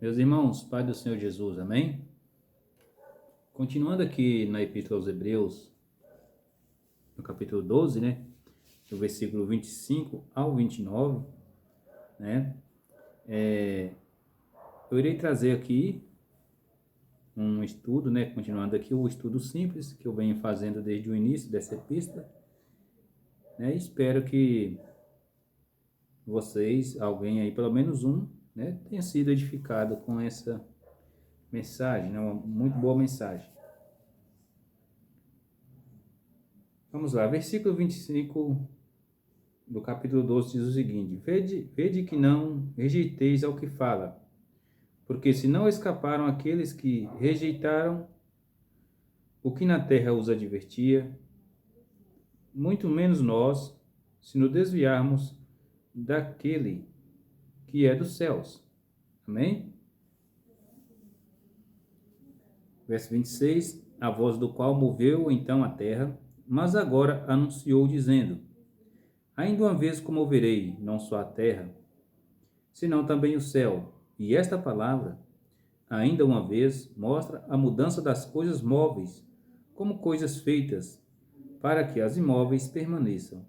Meus irmãos, Pai do Senhor Jesus, amém? Continuando aqui na Epístola aos Hebreus, no capítulo 12, né? Do versículo 25 ao 29, né? Eu irei trazer aqui um estudo, né? Continuando aqui o estudo simples que eu venho fazendo desde o início dessa epístola, né? Espero que vocês, alguém aí, pelo menos um, né? Tenha sido edificado com essa mensagem, né? Uma muito boa mensagem. Vamos lá, versículo 25 do capítulo 12 diz o seguinte: Vede que não rejeiteis ao que fala, porque se não escaparam aqueles que rejeitaram o que na terra os advertia, muito menos nós, se nos desviarmos daquele que é dos céus. Amém? Verso 26, a voz do qual moveu então a terra, mas agora anunciou dizendo: Ainda uma vez comoverei não só a terra, senão também o céu. E esta palavra, ainda uma vez, mostra a mudança das coisas móveis como coisas feitas, para que as imóveis permaneçam.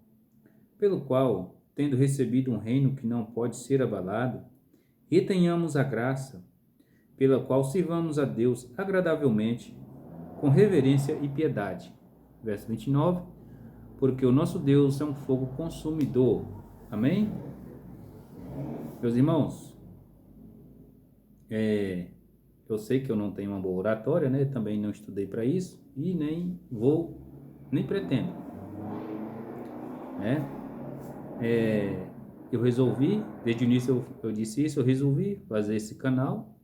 Pelo qual, tendo recebido um reino que não pode ser abalado, retenhamos a graça, pela qual sirvamos a Deus agradavelmente, com reverência e piedade. Verso 29, porque o nosso Deus é um fogo consumidor. Amém? Meus irmãos, eu sei que eu não tenho uma boa oratória, né? Também não estudei para isso e nem pretendo, né? Eu resolvi, desde o início eu disse isso, eu resolvi fazer esse canal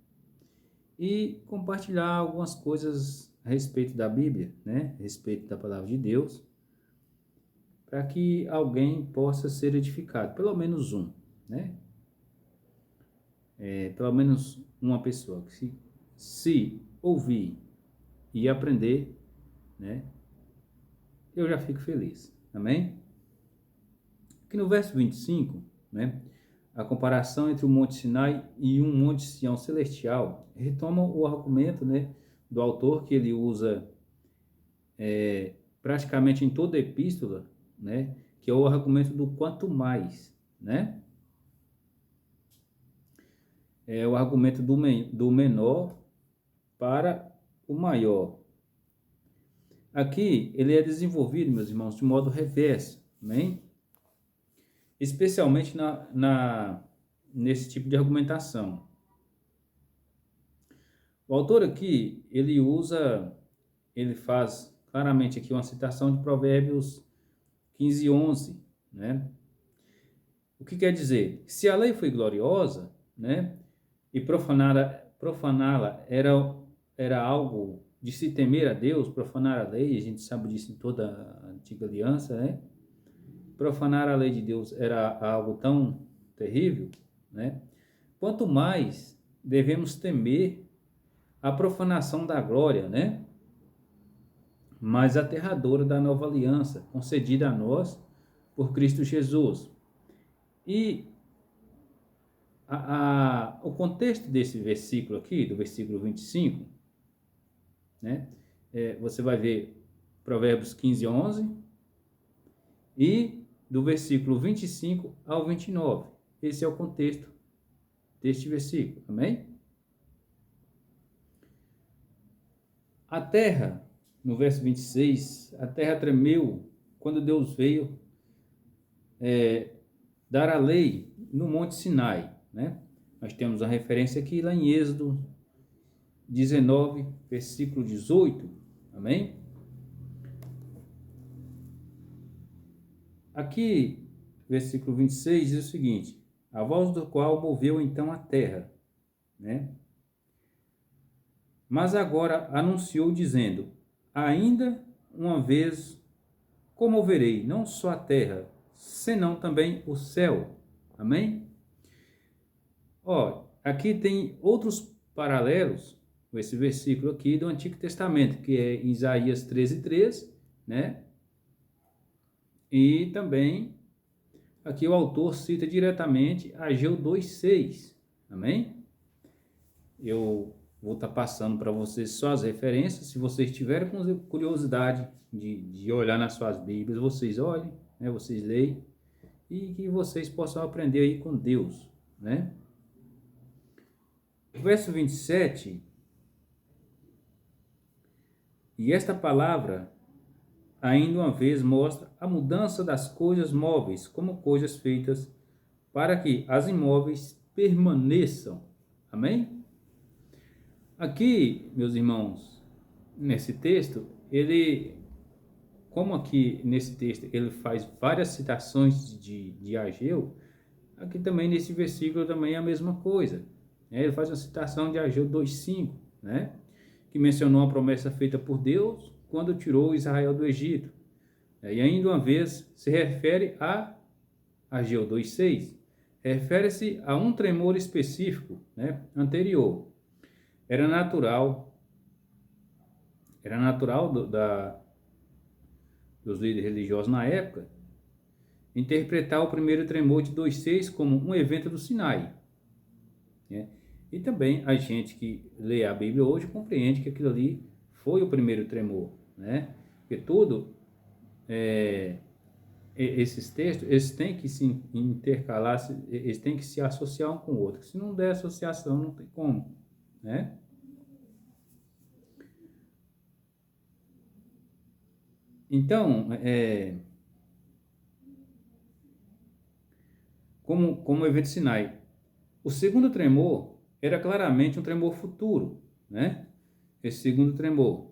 e compartilhar algumas coisas a respeito da Bíblia, né? A respeito da palavra de Deus, para que alguém possa ser edificado, pelo menos um, né? Pelo menos uma pessoa que se ouvir e aprender, né? Eu já fico feliz, amém? Aqui no verso 25, né? A comparação entre o Monte Sinai e um Monte Sião celestial retoma o argumento, né, do autor que ele usa praticamente em toda a epístola, né, que é o argumento do quanto mais, né? É o argumento do menor para o maior. Aqui ele é desenvolvido, meus irmãos, de modo reverso, amém? Especialmente nesse tipo de argumentação. O autor aqui, ele faz claramente aqui uma citação de Provérbios 15:11, né? O que quer dizer? Se a lei foi gloriosa, né, e profaná-la era algo de se temer a Deus, profanar a lei, a gente sabe disso em toda a antiga aliança, né? Profanar a lei de Deus era algo tão terrível, né? Quanto mais devemos temer a profanação da glória, né? Mais aterradora da nova aliança, concedida a nós por Cristo Jesus. E o contexto desse versículo aqui, do versículo 25, né? Você vai ver Provérbios 15:11 e do versículo 25 ao 29. Esse é o contexto deste versículo, amém? A terra, no verso 26, a terra tremeu quando Deus veio dar a lei no Monte Sinai, né? Nós temos a referência aqui lá em Êxodo 19, versículo 18, amém? Aqui, versículo 26 diz o seguinte: a voz do qual moveu então a terra, né? Mas agora anunciou dizendo: ainda uma vez comoverei não só a terra, senão também o céu. Amém? Ó, aqui tem outros paralelos com esse versículo aqui do Antigo Testamento, que é Isaías 13:3, né? E também aqui o autor cita diretamente Ageu 2:6. Amém? eu vou estar passando para vocês só as referências. Se vocês tiverem curiosidade de olhar nas suas Bíblias, vocês olhem, né? Vocês leem e que vocês possam aprender aí com Deus, né? O verso 27, e esta palavra ainda uma vez mostra a mudança das coisas móveis como coisas feitas para que as imóveis permaneçam. Amém? Aqui, meus irmãos, nesse texto, como aqui nesse texto ele faz várias citações de Ageu, aqui também nesse versículo também é a mesma coisa. Ele faz uma citação de Ageu 2,5, né? Que mencionou a promessa feita por Deus quando tirou Israel do Egito. E ainda uma vez se refere a Ageu 2,6. Refere-se a um tremor específico, né, anterior. Era natural dos líderes religiosos na época interpretar o primeiro tremor de 2,6 como um evento do Sinai, né? E também a gente que lê a Bíblia hoje compreende que aquilo ali foi o primeiro tremor, né? Porque tudo, esses textos, eles têm que se intercalar, eles têm que se associar um com o outro. Se não der associação, não tem como, né? Então, como o evento Sinai, o segundo tremor era claramente um tremor futuro, né? Esse segundo tremor,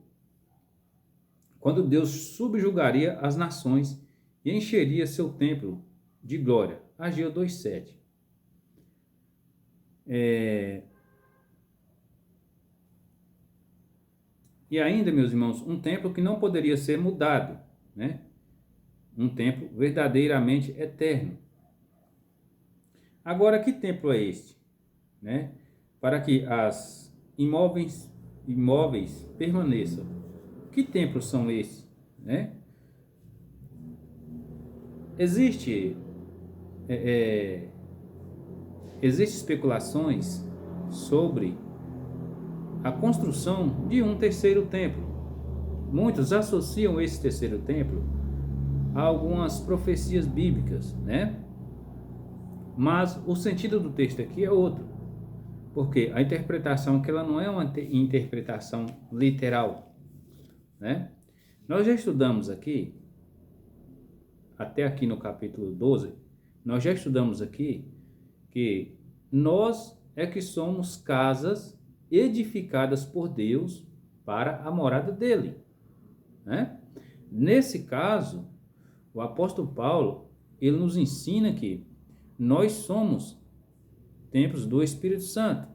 quando Deus subjugaria as nações e encheria seu templo de glória. Ageu 2,7. E ainda, meus irmãos, um templo que não poderia ser mudado, né? Um templo verdadeiramente eterno. Agora, que templo é este, né? Para que as imóveis permaneçam. Que templos são esses, né? Existem especulações sobre a construção de um terceiro templo. Muitos associam esse terceiro templo a algumas profecias bíblicas, né? Mas o sentido do texto aqui é outro, porque a interpretação que ela não é uma interpretação literal, né? Nós já estudamos aqui, até aqui no capítulo 12, nós já estudamos aqui que nós é que somos casas edificadas por Deus para a morada dele, né? Nesse caso, o apóstolo Paulo, ele nos ensina que nós somos templos do Espírito Santo.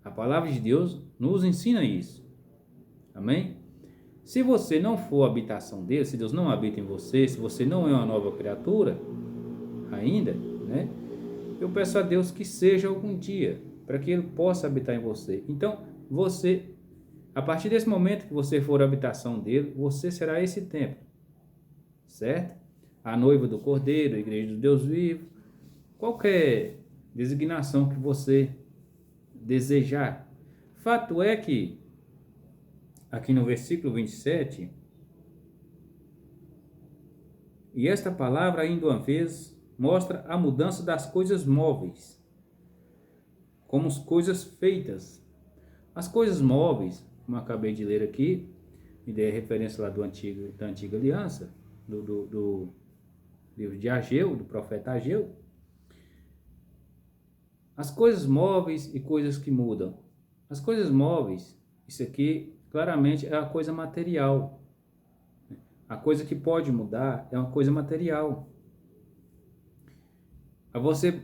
A palavra de Deus nos ensina isso. Amém? Se você não for a habitação dele, se Deus não habita em você, se você não é uma nova criatura ainda, né? Eu peço a Deus que seja algum dia, para que ele possa habitar em você. Então, você, a partir desse momento que você for a habitação dele, você será esse templo, certo? A noiva do Cordeiro, a igreja do Deus vivo, qualquer designação que você desejar. Fato é que, aqui no versículo 27, e esta palavra ainda uma vez mostra a mudança das coisas móveis, como as coisas feitas. As coisas móveis, como eu acabei de ler aqui, me dei a referência lá da antiga aliança, do livro de Ageu, do profeta Ageu. As coisas móveis e coisas que mudam. As coisas móveis, isso aqui claramente é a coisa material. A coisa que pode mudar é uma coisa material. Aí você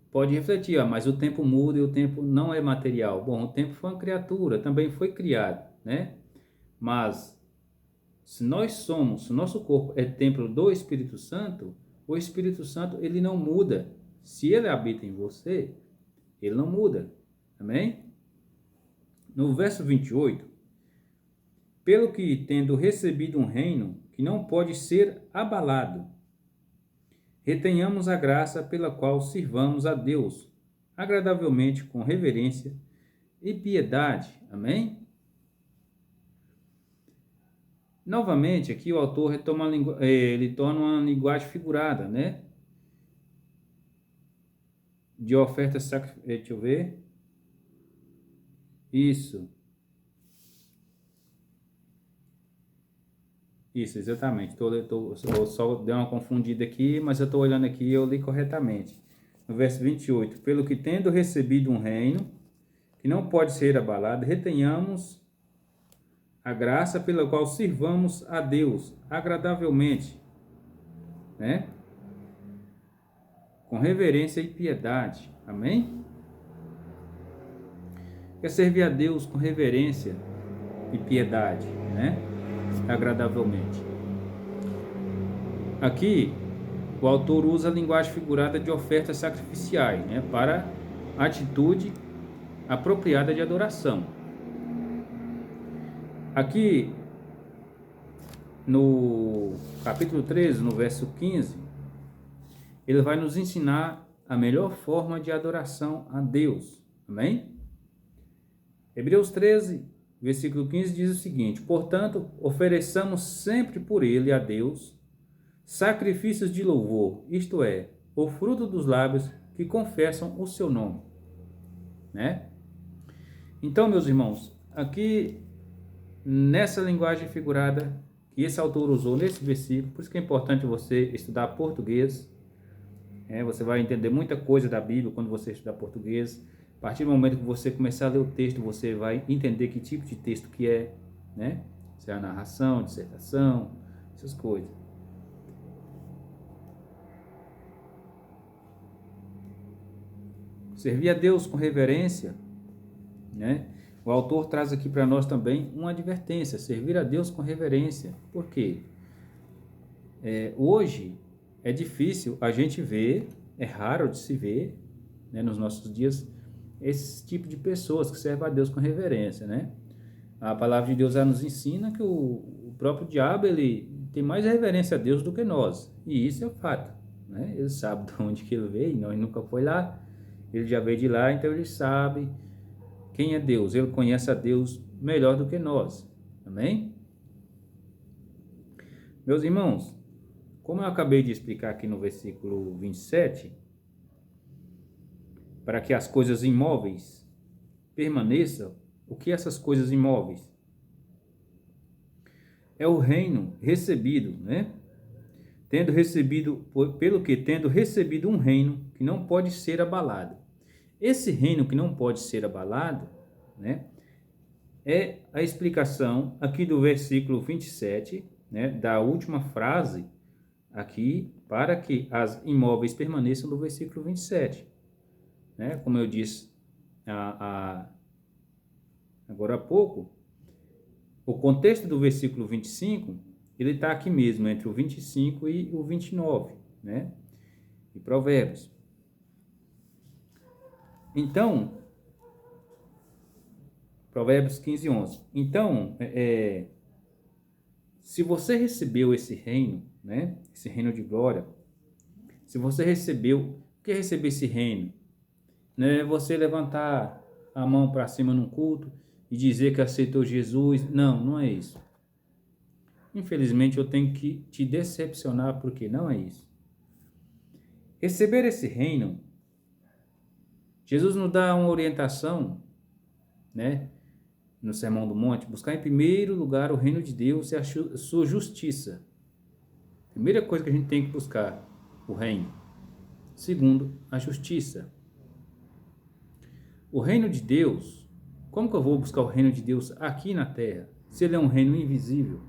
pode refletir, mas o tempo muda e o tempo não é material. Bom, o tempo foi uma criatura, também foi criado, né? Mas se nosso corpo é templo do Espírito Santo, o Espírito Santo, ele não muda. Se ele habita em você, ele não muda. Amém? No verso 28, pelo que tendo recebido um reino que não pode ser abalado, retenhamos a graça pela qual sirvamos a Deus agradavelmente com reverência, e piedade. Amém? Novamente, aqui o autor retoma ele torna uma linguagem figurada, né? De oferta sacrificial. Deixa eu ver. Isso, exatamente. Eu só dei uma confundida aqui, mas eu estou olhando aqui e eu li corretamente. No verso 28, pelo que tendo recebido um reino, que não pode ser abalado, retenhamos a graça pela qual sirvamos a Deus agradavelmente, né? Com reverência e piedade. Amém? Quer servir a Deus com reverência e piedade, né? Agradavelmente. Aqui, o autor usa a linguagem figurada de ofertas sacrificiais, né? Para atitude apropriada de adoração. Aqui, no capítulo 13, no verso 15, ele vai nos ensinar a melhor forma de adoração a Deus. Amém? Hebreus 13, versículo 15 diz o seguinte: portanto, ofereçamos sempre por ele a Deus sacrifícios de louvor, isto é, o fruto dos lábios que confessam o seu nome. Né? Então, meus irmãos, aqui nessa linguagem figurada que esse autor usou nesse versículo, por isso que é importante você estudar português. Você vai entender muita coisa da Bíblia quando você estudar português. A partir do momento que você começar a ler o texto, você vai entender que tipo de texto que é, né? Se é a narração, dissertação, essas coisas. Servir a Deus com reverência, né? O autor traz aqui para nós também uma advertência: servir a Deus com reverência. Por quê? Hoje é difícil a gente ver, é raro de se ver, né, nos nossos dias, esse tipo de pessoas que servem a Deus com reverência, né? A palavra de Deus já nos ensina que o próprio diabo, ele tem mais reverência a Deus do que nós, e isso é o fato, né? Ele sabe de onde que ele veio, nós nunca foi lá, ele já veio de lá, então ele sabe quem é Deus, ele conhece a Deus melhor do que nós, amém? Meus irmãos, como eu acabei de explicar aqui no versículo 27, para que as coisas imóveis permaneçam, o que essas coisas imóveis? É o reino recebido, né? Tendo recebido um reino que não pode ser abalado. Esse reino que não pode ser abalado, né? É a explicação aqui do versículo 27, né? Da última frase aqui, para que as imóveis permaneçam no versículo 27. Né? Como eu disse agora há pouco, o contexto do versículo 25, ele está aqui mesmo, entre o 25 e o 29, né? E Provérbios. Então, Provérbios 15, 11. Então, se você recebeu esse reino, né? Esse reino de glória, se você recebeu, o que é receber esse reino? Não é você levantar a mão para cima num culto e dizer que aceitou Jesus. Não, não é isso. Infelizmente eu tenho que te decepcionar, porque não é isso. Receber esse reino, Jesus nos dá uma orientação, né? No Sermão do Monte, buscar em primeiro lugar o reino de Deus e a sua justiça. Primeira coisa que a gente tem que buscar, o reino. Segundo, a justiça. O reino de Deus, como que eu vou buscar o reino de Deus aqui na terra? Se ele é um reino invisível,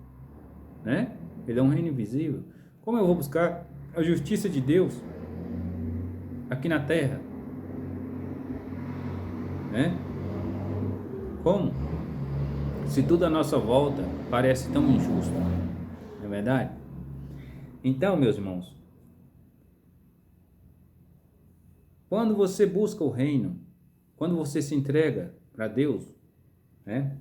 né? Ele é um reino invisível. Como eu vou buscar a justiça de Deus aqui na terra? Né? Como? Se tudo à nossa volta parece tão injusto, não é verdade? Então, meus irmãos, quando você busca o reino, quando você se entrega para Deus, né?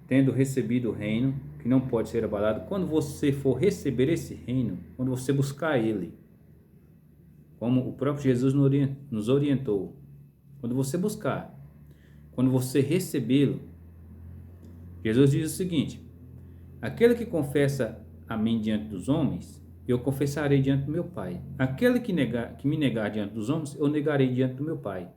Tendo recebido o reino que não pode ser abalado, quando você for receber esse reino, quando você buscar ele, como o próprio Jesus nos orientou, quando você buscar, quando você recebê-lo, Jesus diz o seguinte: aquele que confessa a mim diante dos homens, eu confessarei diante do meu Pai. Aquele que me negar diante dos homens, eu negarei diante do meu Pai.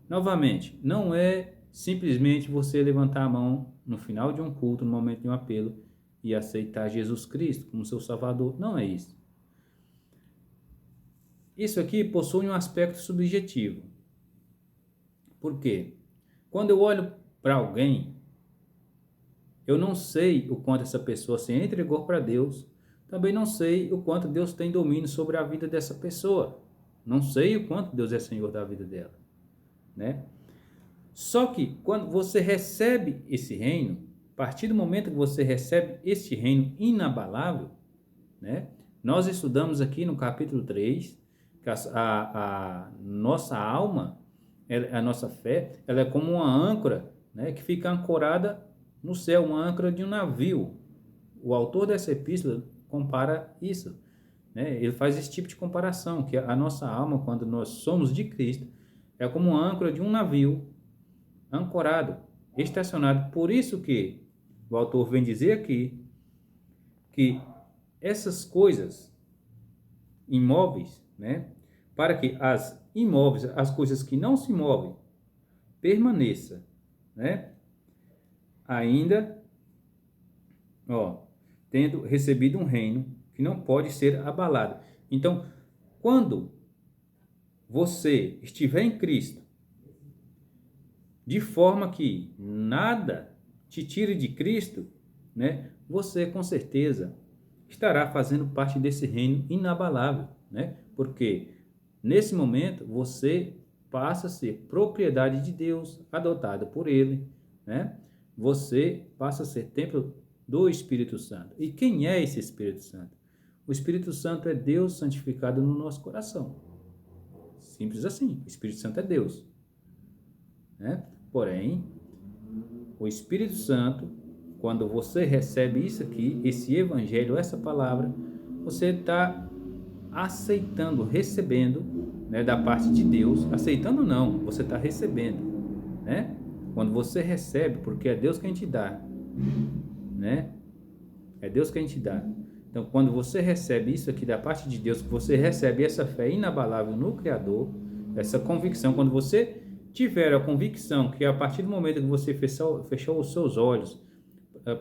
Novamente, não é simplesmente você levantar a mão no final de um culto, no momento de um apelo, e aceitar Jesus Cristo como seu Salvador. Não é isso. Isso aqui possui um aspecto subjetivo. Por quê? Quando eu olho para alguém, eu não sei o quanto essa pessoa se entregou para Deus, também não sei o quanto Deus tem domínio sobre a vida dessa pessoa. Não sei o quanto Deus é Senhor da vida dela, né? Só que quando você recebe esse reino, a partir do momento que você recebe esse reino inabalável, né? Nós estudamos aqui no capítulo 3 que a nossa alma, a nossa fé, ela é como uma âncora, né? Que fica ancorada no céu, uma âncora de um navio. O autor dessa epístola compara isso, né? Ele faz esse tipo de comparação, que a nossa alma, quando nós somos de Cristo, é como uma âncora de um navio ancorado, estacionado. Por isso que o autor vem dizer aqui que essas coisas imóveis, né, para que as imóveis, as coisas que não se movem, permaneça, né, ainda, tendo recebido um reino que não pode ser abalado. Então, quando você estiver em Cristo, de forma que nada te tire de Cristo, né, você com certeza estará fazendo parte desse reino inabalável, né? Porque nesse momento você passa a ser propriedade de Deus, adotado por Ele, né? Você passa a ser templo do Espírito Santo. E quem é esse Espírito Santo? O Espírito Santo é Deus santificado no nosso coração. Simples assim. O Espírito Santo é Deus, né? Porém, o Espírito Santo, quando você recebe isso aqui, esse evangelho, essa palavra, você está aceitando, recebendo, né, da parte de Deus. Aceitando não, você está recebendo, né? Quando você recebe, porque é Deus quem te dá, né? É Deus quem te dá. Então, quando você recebe isso aqui da parte de Deus, você recebe essa fé inabalável no Criador, essa convicção, quando você tiver a convicção que a partir do momento que você fechou os seus olhos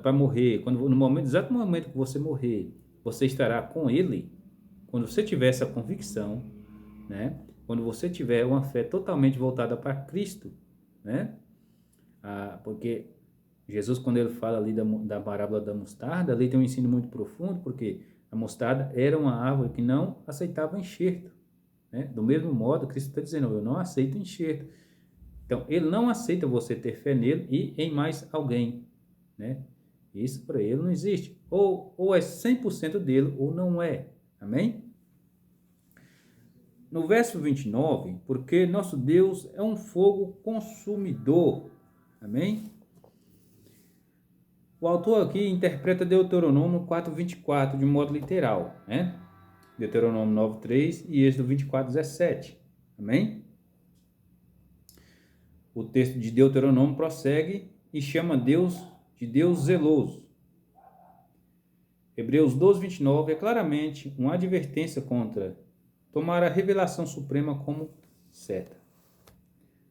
para morrer, quando no momento, exato momento que você morrer, você estará com Ele. Quando você tiver essa convicção, né? Quando você tiver uma fé totalmente voltada para Cristo, né? Porque Jesus, quando ele fala ali da parábola da mostarda, ali tem um ensino muito profundo, porque a mostarda era uma árvore que não aceitava enxerto, né? Do mesmo modo, Cristo está dizendo: eu não aceito enxerto. Então, ele não aceita você ter fé nele e em mais alguém, né? Isso para ele não existe. Ou é 100% dele ou não é. Amém? No verso 29, porque nosso Deus é um fogo consumidor. Amém? O autor aqui interpreta Deuteronômio 4:24 de modo literal, né? Deuteronômio 9:3 e Êxodo 24:17. Amém? O texto de Deuteronômio prossegue e chama Deus de Deus zeloso. Hebreus 12:29 é claramente uma advertência contra tomar a revelação suprema como certa.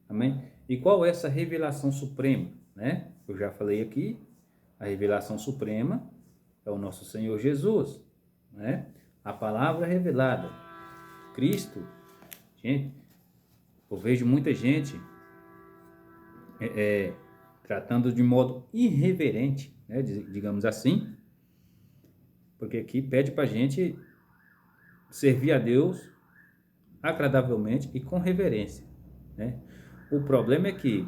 Amém? E qual é essa revelação suprema, né? Eu já falei aqui, a revelação suprema é o nosso Senhor Jesus, né? A palavra revelada, Cristo. Gente, eu vejo muita gente tratando de modo irreverente, né? Digamos assim, porque aqui pede para a gente servir a Deus agradavelmente e com reverência, né? O problema é que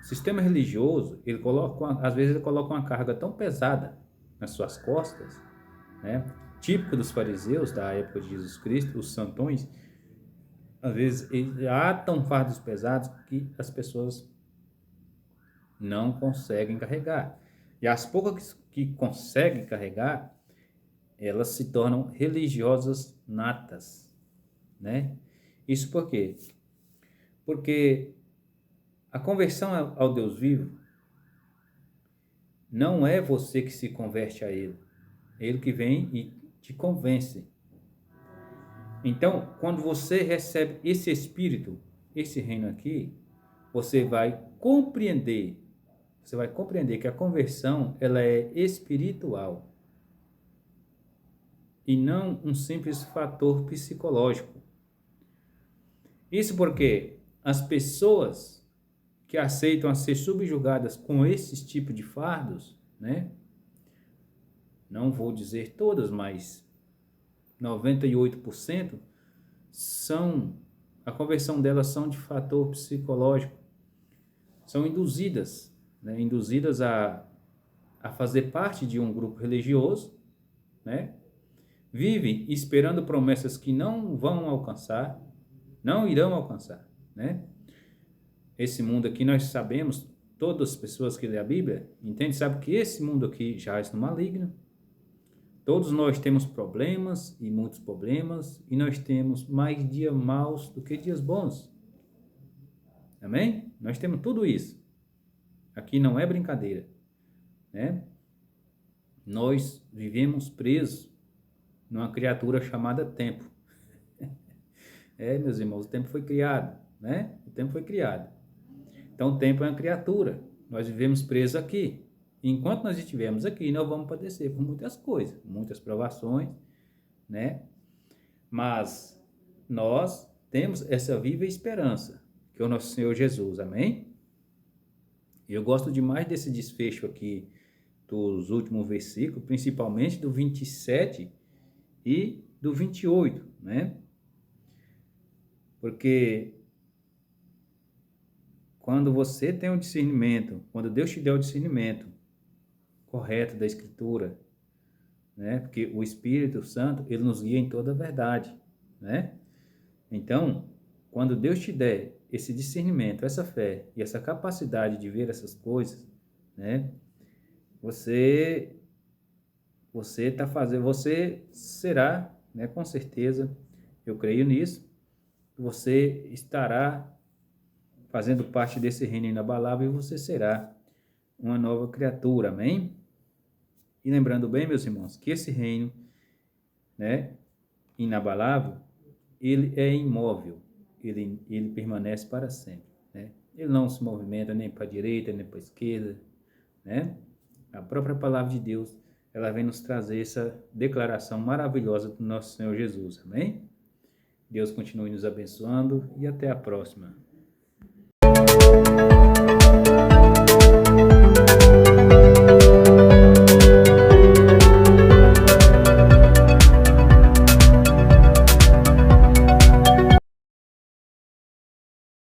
o sistema religioso, às vezes ele coloca uma carga tão pesada nas suas costas, né? Típico dos fariseus da época de Jesus Cristo, os santões, às vezes há tão fardos pesados que as pessoas não conseguem carregar. E as poucas que conseguem carregar, elas se tornam religiosas natas, né? Isso por quê? Porque A conversão ao Deus vivo não é você que se converte a Ele. É Ele que vem e te convence. Então, quando você recebe esse Espírito, esse reino aqui, você vai compreender que a conversão ela é espiritual e não um simples fator psicológico. Isso porque as pessoas que aceitam a ser subjugadas com esses tipos de fardos, né? Não vou dizer todas, mas 98% a conversão delas são de fator psicológico. São induzidas, né? Induzidas a fazer parte de um grupo religioso, né? Vivem esperando promessas que não vão alcançar, não irão alcançar, né? Esse mundo aqui nós sabemos, todas as pessoas que lêem a Bíblia, entendem, sabem que esse mundo aqui jaz no maligno. Todos nós temos problemas e muitos problemas, e nós temos mais dias maus do que dias bons. Amém? Nós temos tudo isso. Aqui não é brincadeira, né? Nós vivemos presos numa criatura chamada tempo. Meus irmãos, o tempo foi criado, né? O tempo foi criado. Então, o tempo é uma criatura. Nós vivemos presos aqui. Enquanto nós estivermos aqui, nós vamos padecer por muitas coisas, muitas provações, né? Mas nós temos essa viva esperança, que é o nosso Senhor Jesus, amém? Eu gosto demais desse desfecho aqui dos últimos versículos, principalmente do 27 e do 28, né? Porque quando você tem o discernimento, quando Deus te der o discernimento correto da Escritura, né? Porque o Espírito Santo, ele nos guia em toda a verdade, né? Então, quando Deus te der esse discernimento, essa fé e essa capacidade de ver essas coisas, né? Você será, né, com certeza, eu creio nisso, você estará fazendo parte desse reino inabalável e você será uma nova criatura, amém? E lembrando bem, meus irmãos, que esse reino, né, inabalável, ele é imóvel, ele permanece para sempre, né? Ele não se movimenta nem para a direita, nem para a esquerda, né? A própria palavra de Deus, ela vem nos trazer essa declaração maravilhosa do nosso Senhor Jesus, amém? Deus continue nos abençoando e até a próxima.